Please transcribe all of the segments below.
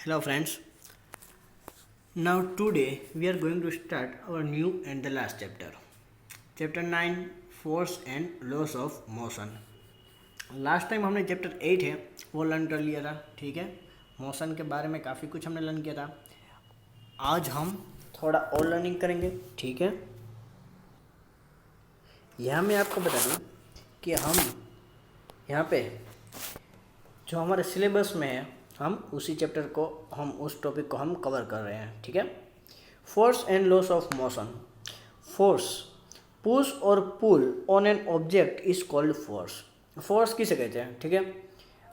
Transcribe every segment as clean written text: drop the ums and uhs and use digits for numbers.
Hello friends. Now today we are going to start our new and the last chapter. Chapter 9 Force and Laws of Motion. Last time हमने chapter 8 है वो learn कर लिया था, ठीक है। Motion के बारे में काफ़ी कुछ हमने लर्न किया था। आज हम थोड़ा और लर्निंग करेंगे, ठीक है। यहाँ मैं आपको बता दूँ कि हम यहाँ पे जो हमारे सिलेबस में है हम उसी चैप्टर को उस टॉपिक को हम कवर कर रहे हैं, ठीक है। Force and laws of motion. Force push और pull on an object is called force. Force किसे कहते हैं, ठीक है।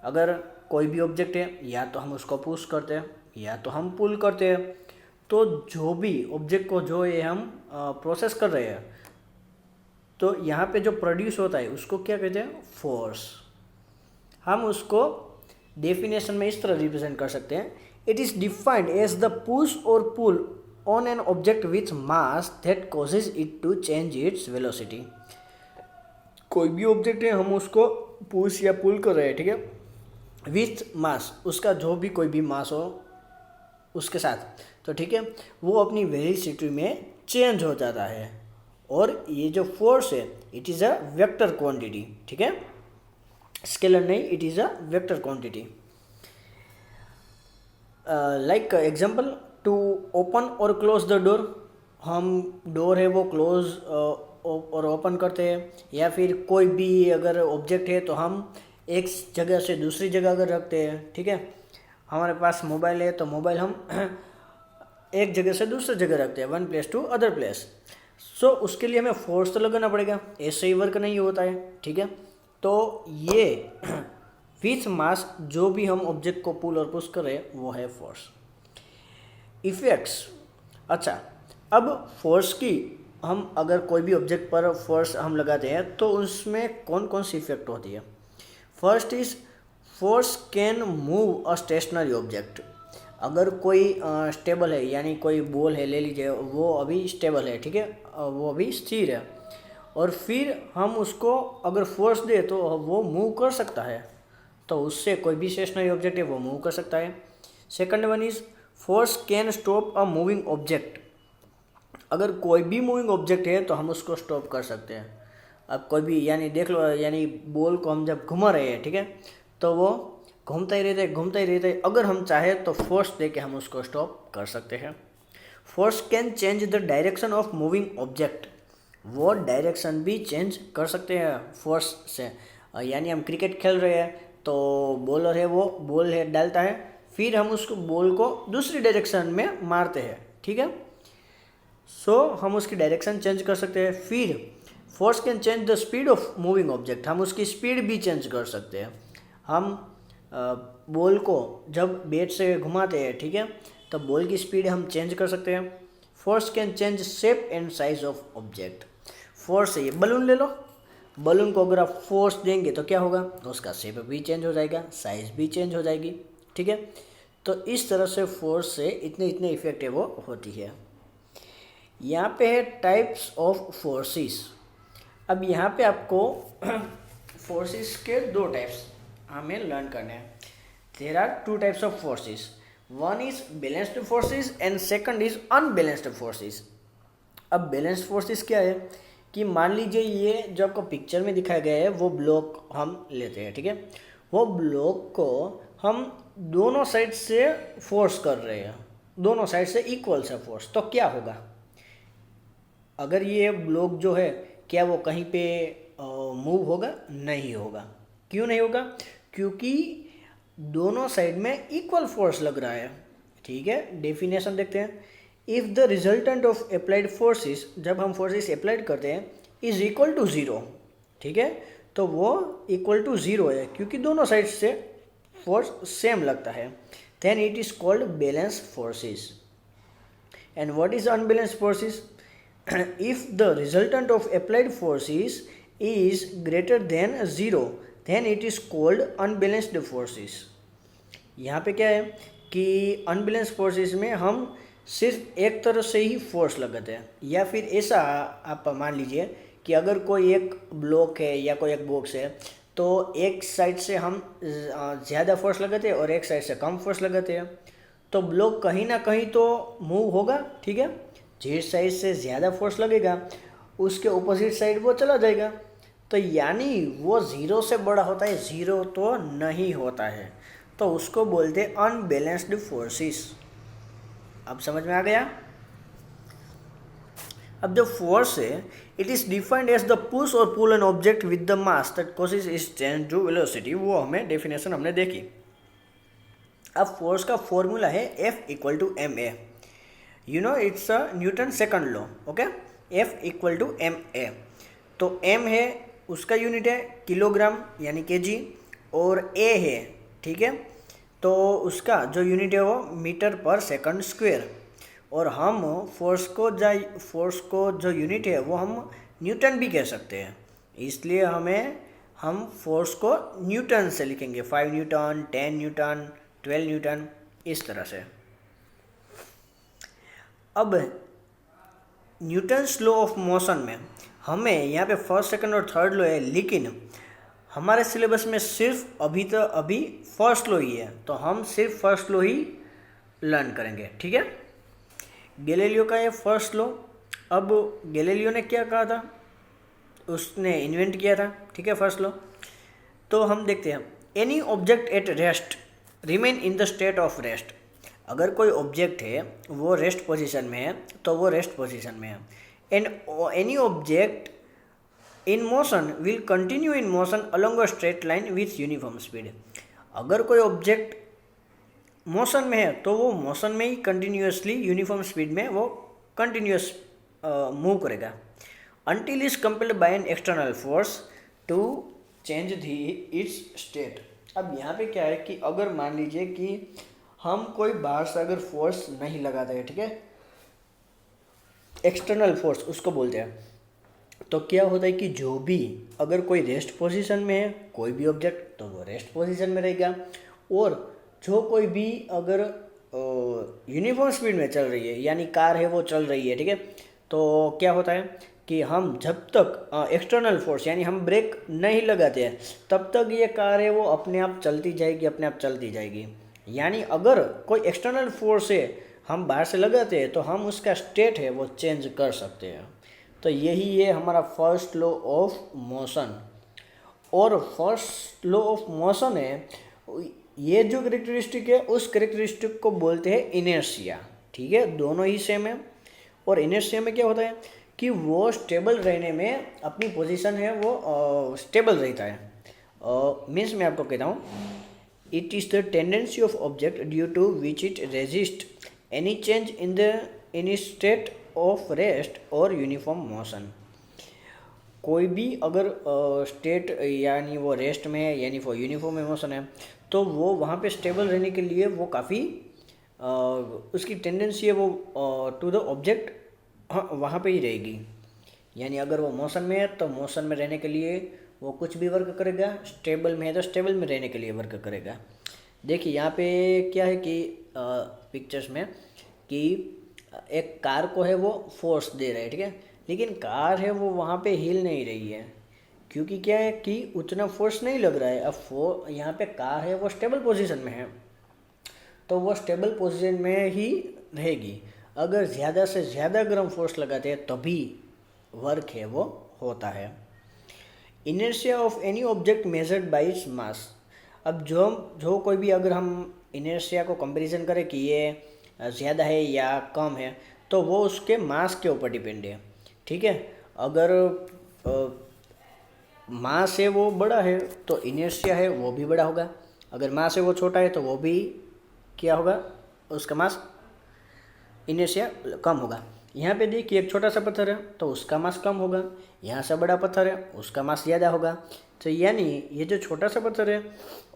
अगर कोई भी ऑब्जेक्ट है या तो हम उसको पुश करते हैं या तो हम पुल करते हैं, तो जो भी ऑब्जेक्ट को जो ये हम प्रोसेस कर रहे हैं तो यहाँ पे जो प्रोड्यूस होता है उसको क्या कहते हैं, फोर्स। हम उसको डेफिनेशन में इस तरह रिप्रेजेंट कर सकते हैं, it is defined as the push और pull on an object with mass that causes it to change its velocity. कोई भी ऑब्जेक्ट है हम उसको पुश या पुल कर रहे हैं, ठीक है, विथ मास, उसका जो भी कोई भी मास हो उसके साथ, तो ठीक है, वो अपनी वेलोसिटी में चेंज हो जाता है। और ये जो फोर्स है it is a vector quantity, ठीक है, स्केलर नहीं, it is a vector quantity. Like example, to open और क्लोज द डोर, हम डोर है वो क्लोज और ओपन करते हैं, या फिर कोई भी अगर ऑब्जेक्ट है तो हम एक जगह से दूसरी जगह अगर रखते हैं, ठीक है। हमारे पास मोबाइल है तो मोबाइल हम एक जगह से दूसरी जगह रखते हैं, one place to other place. So उसके लिए हमें फोर्स तो लगाना पड़ेगा, ऐसे ही वर्क नहीं होता है, ठीक है। तो ये विथ मास जो भी हम ऑब्जेक्ट को पुल और पुश कर रहे हैं वो है फोर्स। इफेक्ट्स। अच्छा, अब फोर्स की हम अगर कोई भी ऑब्जेक्ट पर फोर्स हम लगाते हैं तो उसमें कौन कौन सी इफेक्ट होती है। First is force can move a stationary object. अगर कोई स्टेबल है, यानी कोई बॉल है ले लीजिए, वो अभी स्टेबल है, ठीक है, वो अभी स्थिर है, और फिर हम उसको अगर फोर्स दे तो वो मूव कर सकता है, तो उससे कोई भी स्टेशनरी ऑब्जेक्ट है वो मूव कर सकता है। Second one is force can stop a moving object. अगर कोई भी मूविंग ऑब्जेक्ट है तो हम उसको स्टॉप कर सकते हैं। अब कोई भी, यानी देख लो, यानी बॉल को हम जब घुमा रहे हैं, ठीक है, तो वो घूमता ही रहता है, अगर हम चाहे तो फोर्स दे के हम उसको स्टॉप कर सकते हैं। Force can change the direction of moving object. वो डायरेक्शन भी चेंज कर सकते हैं फोर्स से। यानी हम क्रिकेट खेल रहे हैं तो बॉलर है वो बॉल है डालता है, फिर हम उसको बॉल को दूसरी डायरेक्शन में मारते हैं, ठीक है। सो हम उसकी डायरेक्शन चेंज कर सकते हैं। फिर force can change the speed of moving object. हम उसकी स्पीड भी चेंज कर सकते हैं। हम बॉल को जब बैट से घुमाते हैं, ठीक है, तो बॉल की स्पीड हम चेंज कर सकते हैं। Force can change shape and size of object. Force है, ये बलून ले लो, बलून को अगर आप फोर्स देंगे तो क्या होगा, उसका शेप भी चेंज हो जाएगा, साइज भी चेंज हो जाएगी, ठीक है। तो इस तरह से फोर्स से इतने इतने इफेक्ट है वो होती है। यहाँ पे है टाइप्स ऑफ फोर्सेस। अब यहाँ पे आपको फोर्सेस के दो टाइप्स हमें लर्न करने हैं। There are two types of forces, one is balanced forces and second is unbalanced forces. अब बैलेंस्ड फोर्सेस क्या है कि मान लीजिए ये जो आपको पिक्चर में दिखाया गया है वो ब्लॉक हम लेते हैं, ठीक है, वो ब्लॉक को हम दोनों साइड से फोर्स कर रहे हैं, दोनों साइड से इक्वल से फोर्स, तो क्या होगा, अगर ये ब्लॉक जो है क्या वो कहीं पे मूव होगा, नहीं होगा। क्यों नहीं होगा, क्योंकि दोनों साइड में इक्वल फोर्स लग रहा है, ठीक है। डेफिनेशन देखते हैं, if the resultant of applied forces, जब हम फोर्सेस अप्लाइड करते हैं, इज इक्वल टू ज़ीरो, ठीक है, तो वो इक्वल टू ज़ीरो है क्योंकि दोनों साइड से फोर्स सेम लगता है, then it is called balance forces. And what is unbalanced forces, if the resultant of applied forces is greater than zero then it is called unbalanced forces। यहाँ पे क्या है कि अनबैलेंस्ड फोर्सेस में हम सिर्फ एक तरफ से ही फोर्स लगाते हैं, या फिर ऐसा आप मान लीजिए कि अगर कोई एक ब्लॉक है या कोई एक बॉक्स है तो एक साइड से हम ज़्यादा फोर्स लगाते हैं और एक साइड से कम फोर्स लगाते हैं, तो ब्लॉक कहीं ना कहीं तो मूव होगा, ठीक है। जिस साइड से ज़्यादा फोर्स लगेगा उसके ऑपोजिट साइड वो चला जाएगा। तो यानी वो ज़ीरो से बड़ा होता है, ज़ीरो तो नहीं होता है, तो उसको बोलते हैं अनबैलेंस्ड फोर्सेस। अब समझ में आ गया। अब जो फोर्स है it is defined as the push और pull an object with the mass that causes is change to velocity, वो हमें डेफिनेशन हमने देखी। अब फोर्स का फॉर्मूला है F equal to M A, you know it's a Newton second law, okay. F equal to M A, तो M है उसका यूनिट है किलोग्राम यानी केजी, और A है, ठीक है, तो उसका जो यूनिट है वो मीटर पर सेकंड स्क्वायर। और हम फोर्स को जो यूनिट है वो हम न्यूटन भी कह सकते हैं, इसलिए हम फोर्स को न्यूटन से लिखेंगे, 5 न्यूटन, 10 न्यूटन, 12 न्यूटन, इस तरह से। अब न्यूटन्स लॉ ऑफ मोशन में हमें यहाँ पे फर्स्ट, सेकंड और थर्ड लॉ है, लेकिन हमारे सिलेबस में सिर्फ अभी फर्स्ट लॉ ही है, तो हम सिर्फ फर्स्ट लॉ ही लर्न करेंगे, ठीक है। गैलीलियो का ये फर्स्ट लॉ। अब गैलीलियो ने क्या कहा था, उसने इन्वेंट किया था, ठीक है, फर्स्ट लॉ। तो हम देखते हैं, any object at rest remain in the state of rest. अगर कोई ऑब्जेक्ट है वो रेस्ट पोजीशन में है तो वो रेस्ट पोजीशन में है। And any object in motion will continue in motion along a straight line with uniform speed. अगर कोई ऑब्जेक्ट मोशन में है तो वो मोशन में ही कंटिन्यूसली यूनिफॉर्म स्पीड में वो कंटिन्यूस मूव करेगा until is compelled by an external force to change its state। अब यहाँ पे क्या है कि अगर मान लीजिए कि हम कोई बाहर से अगर फोर्स नहीं लगाते हैं, ठीक है, एक्सटर्नल फोर्स उसको बोलते हैं, तो क्या होता है कि जो भी अगर कोई रेस्ट पोजीशन में है कोई भी ऑब्जेक्ट तो वो रेस्ट पोजीशन में रहेगा, और जो कोई भी अगर यूनिफॉर्म स्पीड में चल रही है यानी कार है वो चल रही है, ठीक है, तो क्या होता है कि हम जब तक एक्सटर्नल फोर्स यानी हम ब्रेक नहीं लगाते हैं तब तक ये कार है वो अपने आप चलती जाएगी। यानी अगर कोई एक्सटर्नल फोर्स है हम बाहर से लगाते हैं तो हम उसका स्टेट है वो चेंज कर सकते हैं। तो यही है हमारा फर्स्ट लॉ ऑफ मोशन। और फर्स्ट लॉ ऑफ मोशन है, ये जो करेक्टरिस्टिक है उस करेक्टरिस्टिक को बोलते हैं इनर्शिया, ठीक है, दोनों ही सेम है। और इनर्शिया में क्या होता है कि वो स्टेबल रहने में अपनी पोजीशन है वो स्टेबल रहता है। मीन्स मैं आपको कहता हूँ, it is the tendency of object due to which it resist any change in state of rest और यूनिफॉर्म मोशन। कोई भी अगर स्टेट यानी वो रेस्ट में है यानी वो यूनिफॉर्म मोशन है तो वो वहाँ पे स्टेबल रहने के लिए वो काफ़ी उसकी टेंडेंसी है वो टू द ऑब्जेक्ट वहाँ पे ही रहेगी। यानी अगर वो मोशन में है तो मोशन में रहने के लिए वो कुछ भी वर्क करेगा, स्टेबल में है तो स्टेबल में रहने के लिए वर्क करेगा। देखिए यहाँ पे क्या है कि पिक्चर्स में कि एक कार को है वो फोर्स दे रहा है, ठीक है, लेकिन कार है वो वहाँ पे हिल नहीं रही है, क्योंकि क्या है कि उतना फोर्स नहीं लग रहा है। अब यहाँ पे कार है वो स्टेबल पोजीशन में है तो वो स्टेबल पोजीशन में ही रहेगी। अगर ज़्यादा से ज़्यादा अगर हम फोर्स लगाते हैं तभी वर्क है वो होता है। Inertia of any object measured by its mass. अब जो कोई भी अगर हम इनर्शिया को कंपैरिजन करें कि ये ज़्यादा है या कम है तो वो उसके मास के ऊपर डिपेंड है, ठीक है। अगर मास है वो बड़ा है तो इनर्शिया है वो भी बड़ा होगा, अगर मास है वो छोटा है तो वो भी क्या होगा, उसका मास इनर्शिया कम होगा। यहाँ पे देखिए एक छोटा सा पत्थर है तो उसका मास कम होगा, यहाँ से बड़ा पत्थर है उसका मास ज़्यादा होगा। तो यानी ये जो छोटा सा पत्थर है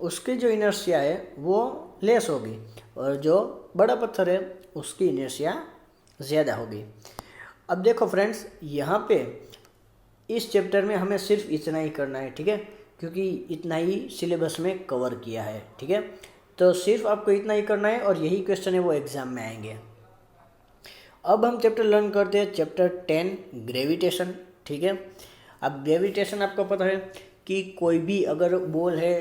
उसकी जो इनर्शिया है वो लेस होगी और जो बड़ा पत्थर है उसकी इनर्शिया ज़्यादा होगी। अब देखो फ्रेंड्स, यहाँ पे इस चैप्टर में हमें सिर्फ इतना ही करना है, ठीक है, क्योंकि इतना ही सिलेबस में कवर किया है, ठीक है। तो सिर्फ आपको इतना ही करना है और यही क्वेश्चन है वो एग्ज़ाम में आएंगे। अब हम चैप्टर लर्न करते हैं चैप्टर 10 ग्रेविटेशन, ठीक है। अब ग्रेविटेशन आपको पता है कि कोई भी अगर बॉल है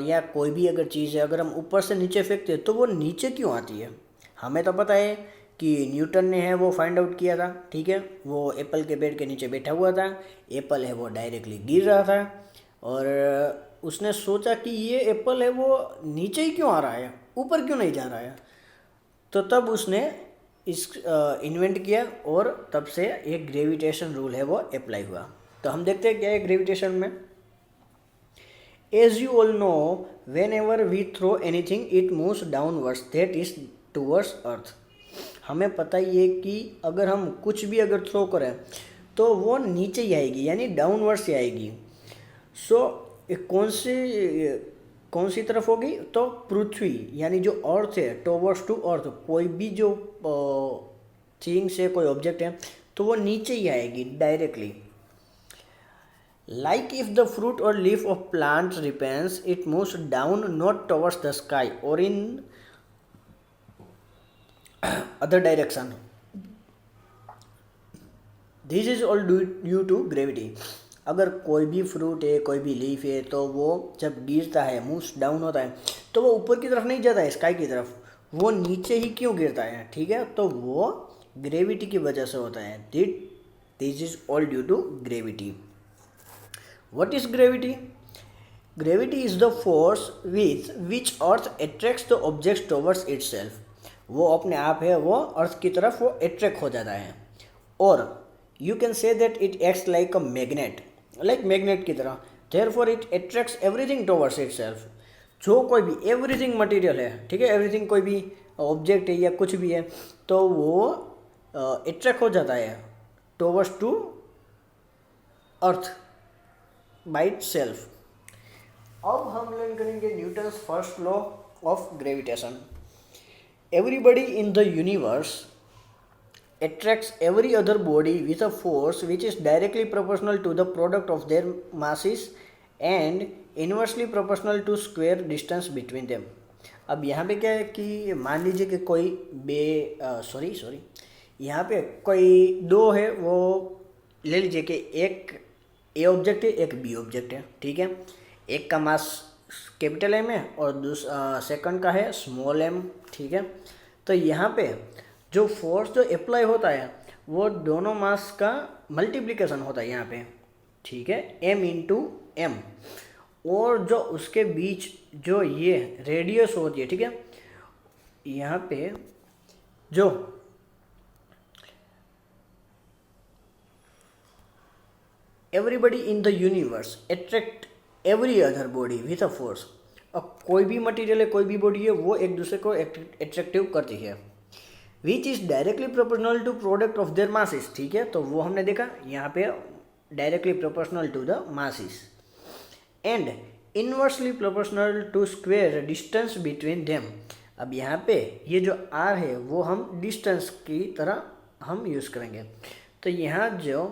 या कोई भी अगर चीज़ है अगर हम ऊपर से नीचे फेंकते हैं तो वो नीचे क्यों आती है, हमें तो पता है कि न्यूटन ने है वो फाइंड आउट किया था, ठीक है। वो एप्पल के पेड़ के नीचे बैठा हुआ था, एप्पल है वो डायरेक्टली गिर रहा था और उसने सोचा कि ये एप्पल है वो नीचे ही क्यों आ रहा है, ऊपर क्यों नहीं जा रहा है। तो तब उसने इस इन्वेंट किया और तब से एक ग्रेविटेशन रूल है वो अप्लाई हुआ। तो हम देखते हैं क्या है ग्रेविटेशन में। As you all know, whenever we throw anything it moves downwards that is towards earth. हमें पता ही है कि अगर हम कुछ भी अगर थ्रो करें तो वो नीचे ही आएगी, यानी डाउनवर्ड्स ही आएगी। सो कौन सी तरफ होगी, तो पृथ्वी यानी जो अर्थ है, टुवर्ड्स टू अर्थ। कोई भी जो थिंग्स है, कोई ऑब्जेक्ट है, तो वो नीचे ही आएगी directly. Like if the fruit और leaf of plant ripens it moves down not towards the sky और in other direction. This is all due to gravity. अगर कोई भी फ्रूट है, कोई भी लीफ है, तो वो जब गिरता है, मूव्स डाउन होता है, तो वो ऊपर की तरफ नहीं जाता है स्काई की तरफ, वो नीचे ही क्यों गिरता है, ठीक है। तो वो ग्रेविटी की वजह से होता है। This is all due to gravity. What is gravity? Gravity is the force with which earth attracts the objects towards itself. वो अपने आप है वो अर्थ की तरफ वो अट्रैक्ट हो जाता है। और you can say that it acts like a magnet, like magnet की तरह। Therefore it attracts everything towards itself. जो कोई भी एवरीथिंग मटेरियल है, ठीक है, एवरीथिंग कोई भी ऑब्जेक्ट है या कुछ भी है, तो वो अट्रैक्ट हो जाता है towards to earth by itself. अब हम लर्न करेंगे Newton's first law of gravitation. Everybody in the universe attracts every other body with a force which is directly proportional to the product of their masses and inversely proportional to square distance between them। अब यहाँ पे क्या है कि मान लीजिए कि कोई यहाँ पे कोई दो है, वो ले लीजिए कि एक ए ऑब्जेक्ट है, एक बी ऑब्जेक्ट है, ठीक है। एक का मास कैपिटल एम है और सेकंड का है स्मॉल एम, ठीक है। तो यहाँ पे जो फोर्स जो अप्लाई होता है वो दोनों मास का मल्टीप्लिकेशन होता है यहाँ पे, ठीक है, m इंटू एम। और जो उसके बीच जो ये रेडियस होती है, ठीक है, यहाँ पे जो everybody in the universe attract every other body with a force. अब कोई भी मटेरियल है, कोई भी बॉडी है, वो एक दूसरे को अट्रैक्टिव करती है, which is directly proportional to product of their masses, ठीक है। तो वो हमने देखा यहाँ पे directly proportional to the masses and inversely proportional to square distance between them. अब यहाँ पे ये जो आर है वो हम डिस्टेंस की तरह हम यूज़ करेंगे। तो यहाँ जो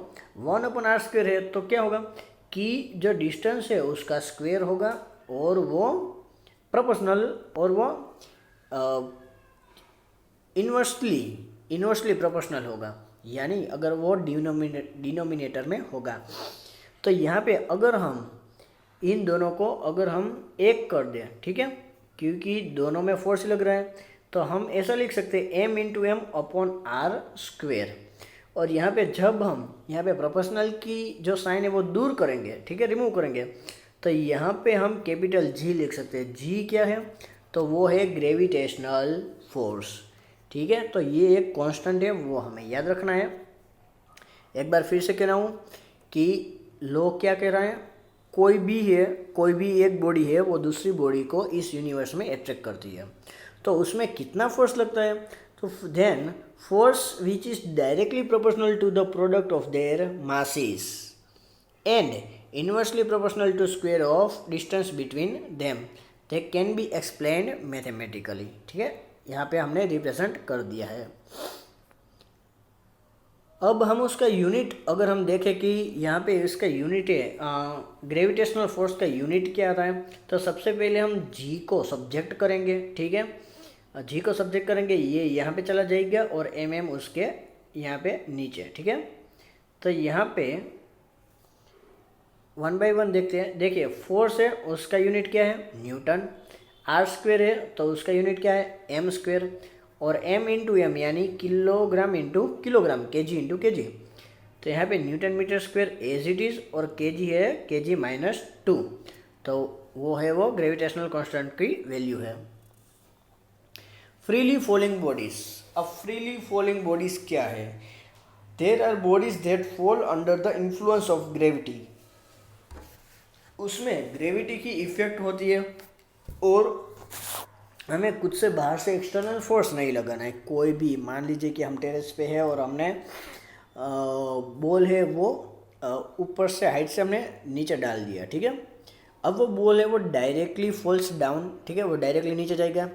1/r² है, तो क्या होगा कि जो डिस्टेंस है उसका स्क्वायर होगा और वो प्रोपोर्शनल और वो इन्वर्सली प्रोपोर्शनल होगा, यानी अगर वो डिनोमिनेटर में होगा। तो यहाँ पे अगर हम इन दोनों को अगर हम एक कर दें, ठीक है, क्योंकि दोनों में फोर्स लग रहा है, तो हम ऐसा लिख सकते हैं m into M upon R square. और यहाँ पे जब हम यहाँ पे प्रोपोर्शनल की जो साइन है वो दूर करेंगे, ठीक है, रिमूव करेंगे, तो यहाँ पे हम कैपिटल G लिख सकते हैं। G क्या है, तो वो है ग्रेविटेशनल फोर्स, ठीक है। तो ये एक कांस्टेंट है, वो हमें याद रखना है। एक बार फिर से कह रहा हूँ कि लॉ क्या कह रहा है, कोई भी एक बॉडी है वो दूसरी बॉडी को इस यूनिवर्स में अट्रैक्ट करती है, तो उसमें कितना फोर्स लगता है, तो then force which is directly proportional to the product of their masses and inversely proportional to square of distance between them, they can be explained mathematically, ठीक है। यहाँ पे हमने रिप्रेजेंट कर दिया है। अब हम उसका यूनिट अगर हम देखें कि यहाँ पे इसका यूनिट है, ग्रेविटेशनल फोर्स का यूनिट क्या आता है, तो सबसे पहले हम जी को सब्जेक्ट करेंगे, ठीक है। जी को सब्जेक्ट करेंगे, ये यहाँ पे चला जाएगा और एम उसके यहाँ पे नीचे, ठीक है। तो यहाँ पे 1 बाय 1 देखते हैं। देखिए फोर्स है उसका यूनिट क्या है, न्यूटन। r² है तो उसका यूनिट क्या है, m²। और m इंटू एम यानी kilogram into kilogram, KG into KG. तो यहाँ पे newton metre square as it is और केजी है kg-2, तो वो है वो ग्रेविटेशनल कांस्टेंट की वैल्यू है। Freely falling bodies. अब फ्रीली फॉलिंग बॉडीज क्या है? There are bodies that fall under the influence of gravity. उसमें ग्रेविटी की इफेक्ट होती है और हमें कुछ से बाहर से एक्सटर्नल फोर्स नहीं लगाना है। कोई भी, मान लीजिए कि हम टेरेस पे है और हमने बॉल है वो ऊपर से हाइट से हमने नीचे डाल दिया, ठीक है। अब वो बॉल है वो डायरेक्टली फॉल्स डाउन, ठीक है, वो डायरेक्टली नीचे जाएगा।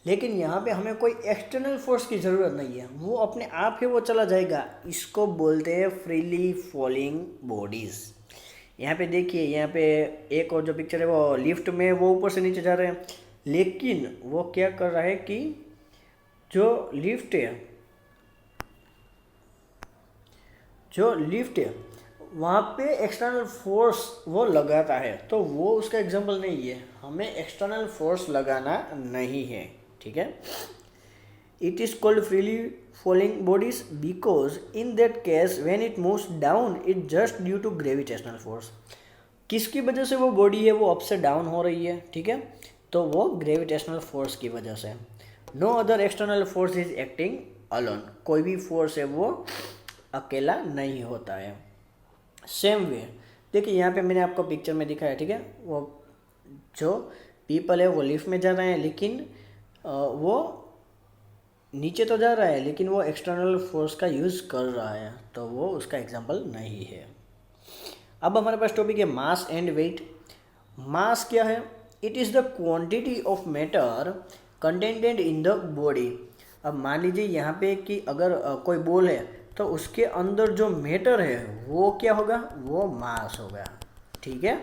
लेकिन यहाँ पे हमें कोई एक्सटर्नल फोर्स की ज़रूरत नहीं है, वो अपने आप ही वो चला जाएगा। इसको बोलते हैं फ्रीली फॉलिंग बॉडीज़। यहाँ पे देखिए, यहाँ पे एक और जो पिक्चर है वो लिफ्ट में वो ऊपर से नीचे जा रहे हैं, लेकिन वो क्या कर रहा है कि जो लिफ्ट है वहाँ पे एक्सटर्नल फोर्स वो लगाता है, तो वो उसका एग्जाम्पल नहीं है। हमें एक्सटर्नल फोर्स लगाना नहीं है, ठीक है। It is called freely falling bodies because in that case when it moves down it just due to gravitational force. किसकी वजह से वो बॉडी है वो अप से डाउन हो रही है, ठीक है, तो वो ग्रेविटेशनल फोर्स की वजह से। No other external force is acting alone. कोई भी फोर्स है वो अकेला नहीं होता है। सेम वे देखिए, यहाँ पे मैंने आपको पिक्चर में दिखाया, ठीक है, वो जो पीपल है वो लिफ्ट में जा रहे हैं, लेकिन वो नीचे तो जा रहा है लेकिन वो एक्सटर्नल फोर्स का यूज़ कर रहा है, तो वो उसका एग्जाम्पल नहीं है। अब हमारे पास टॉपिक है मास एंड वेट। मास क्या है? It is the quantity of matter contented in the body. अब मान लीजिए यहाँ पे कि अगर कोई बॉल है तो उसके अंदर जो मैटर है वो क्या होगा? वो मास होगा, ठीक है।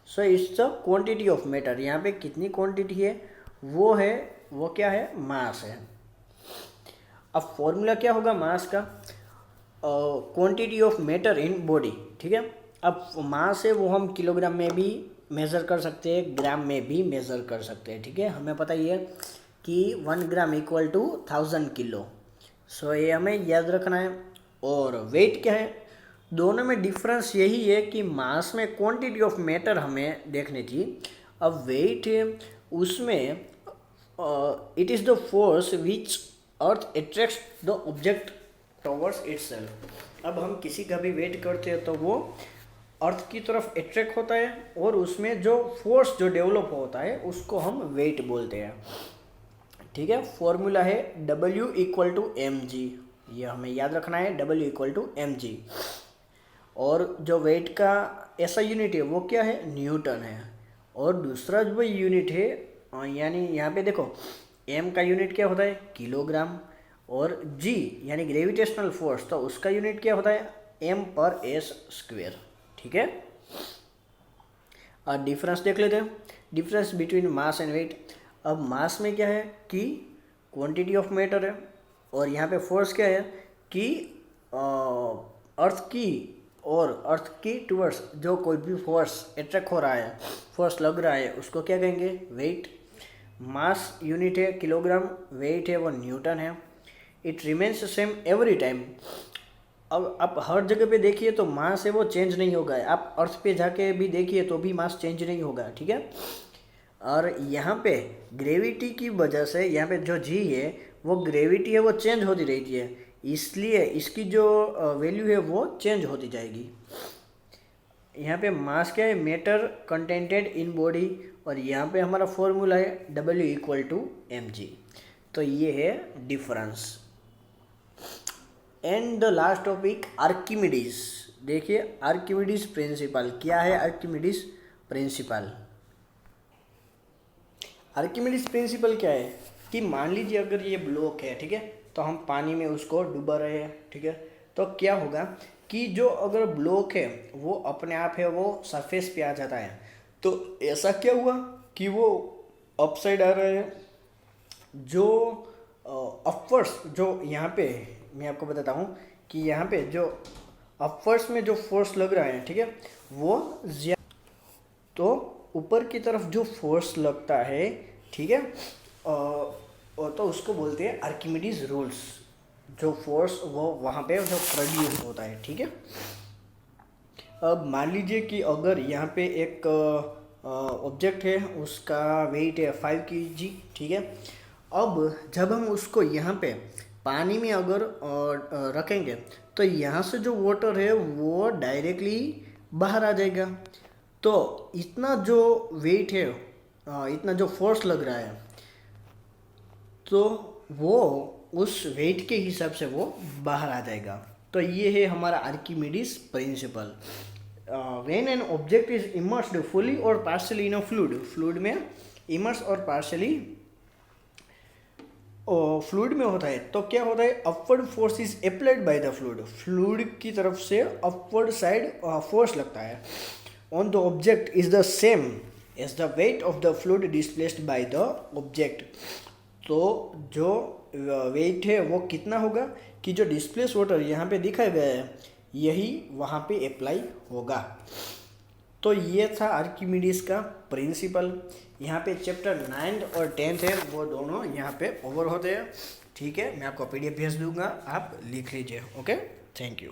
So it's the quantity of matter. यहाँ पे कितनी क्वांटिटी है वो क्या है? मास है। अब फॉर्मूला क्या होगा मास का? Quantity of matter in body, ठीक है। अब मास है वो हम किलोग्राम में भी मेज़र कर सकते हैं, ग्राम में भी मेज़र कर सकते हैं, ठीक है। हमें पता ही है कि 1 ग्राम इक्वल टू 1000 किलो। सो ये हमें याद रखना है। और वेट क्या है? दोनों में डिफरेंस यही है कि मास में क्वांटिटी ऑफ मैटर हमें देखनी थी। अब वेट है उसमें it is the force which earth attracts the object towards itself. अब हम किसी का भी वेट करते हैं तो वो अर्थ की तरफ अट्रैक्ट होता है और उसमें जो फोर्स जो डेवलप होता है उसको हम वेट बोलते हैं, ठीक है। फॉर्मूला है W इक्वल टू mg। ये हमें याद रखना है, W इक्वल टू mg। और जो वेट का ऐसा यूनिट है वो क्या है? न्यूटन है। और दूसरा जो यूनिट है यानी यहाँ पे देखो m का यूनिट क्या होता है? किलोग्राम। और g यानी ग्रेविटेशनल फोर्स, तो उसका यूनिट क्या होता है? m/s², ठीक है। और डिफरेंस देख लेते हैं, difference between mass and weight. अब मास में क्या है कि क्वांटिटी ऑफ मैटर है, और यहाँ पे फोर्स क्या है कि अर्थ की टूवर्ड्स जो कोई भी फोर्स अट्रैक्ट हो रहा है, फोर्स लग रहा है, उसको क्या कहेंगे? वेट। मास यूनिट है किलोग्राम, वेट है वो न्यूटन है। It remains same every time. अब आप हर जगह पे देखिए तो मास है वो चेंज नहीं होगा। आप अर्थ पे जाके भी देखिए तो भी मास चेंज नहीं होगा, ठीक है। और यहाँ पे ग्रेविटी की वजह से यहाँ पे जो जी है वो ग्रेविटी है वो चेंज होती रहती है, इसलिए इसकी जो वैल्यू है वो चेंज होती जाएगी। यहाँ पे मास क्या है? Matter contented in body. और यहाँ पे हमारा फॉर्मूला है W इक्वल टू mg। तो ये है difference. And the last topic Archimedes. देखिए आर्किमिडीज प्रिंसिपल क्या है? आर्किमिडीज प्रिंसिपल, आर्किमिडीज प्रिंसिपल क्या है कि मान लीजिए अगर ये ब्लॉक है, ठीक है, तो हम पानी में उसको डुबा रहे हैं, ठीक है, तो क्या होगा कि जो अगर ब्लॉक है वो अपने आप है वो सरफेस पे आ जाता है। तो ऐसा क्या हुआ कि वो अपसाइड आ रहा है। जो अपवर्ड्स जो यहाँ पे मैं आपको बताता हूँ कि यहाँ पे जो अपवर्ड्स में जो फोर्स लग रहा है, ठीक है, वो तो ऊपर की तरफ जो फोर्स लगता है, ठीक है, तो उसको बोलते हैं आर्किमिडीज रूल्स, जो फोर्स वो वहाँ पे जो प्रोड्यूस होता है, ठीक है। अब मान लीजिए कि अगर यहाँ पे एक ऑब्जेक्ट है, उसका वेट है 5 kg, ठीक है। अब जब हम उसको यहाँ पे पानी में अगर रखेंगे तो यहाँ से जो वाटर है वो डायरेक्टली बाहर आ जाएगा। तो इतना जो वेट है, इतना जो फोर्स लग रहा है, तो वो उस वेट के हिसाब से वो बाहर आ जाएगा। तो ये है हमारा Archimedes principle. When an object is immersed fully और partially in a fluid, fluid में इमर्स और पार्शियली फ्लूइड में होता है, तो क्या होता है, upward force is applied by the fluid, fluid की तरफ से अपवर्ड साइड फोर्स लगता है on the object is the same as the weight of the fluid displaced by the object. तो जो वेट है वो कितना होगा कि जो डिस्प्लेस वाटर यहाँ पे दिखाया गया है यही वहाँ पे अप्लाई होगा। तो ये था आर्किमिडीज का प्रिंसिपल। यहाँ पे चैप्टर 9 और 10 है वो दोनों यहाँ पे ओवर होते हैं, ठीक है। मैं आपको PDF भेज दूंगा, आप लिख लीजिए। Okay, thank you.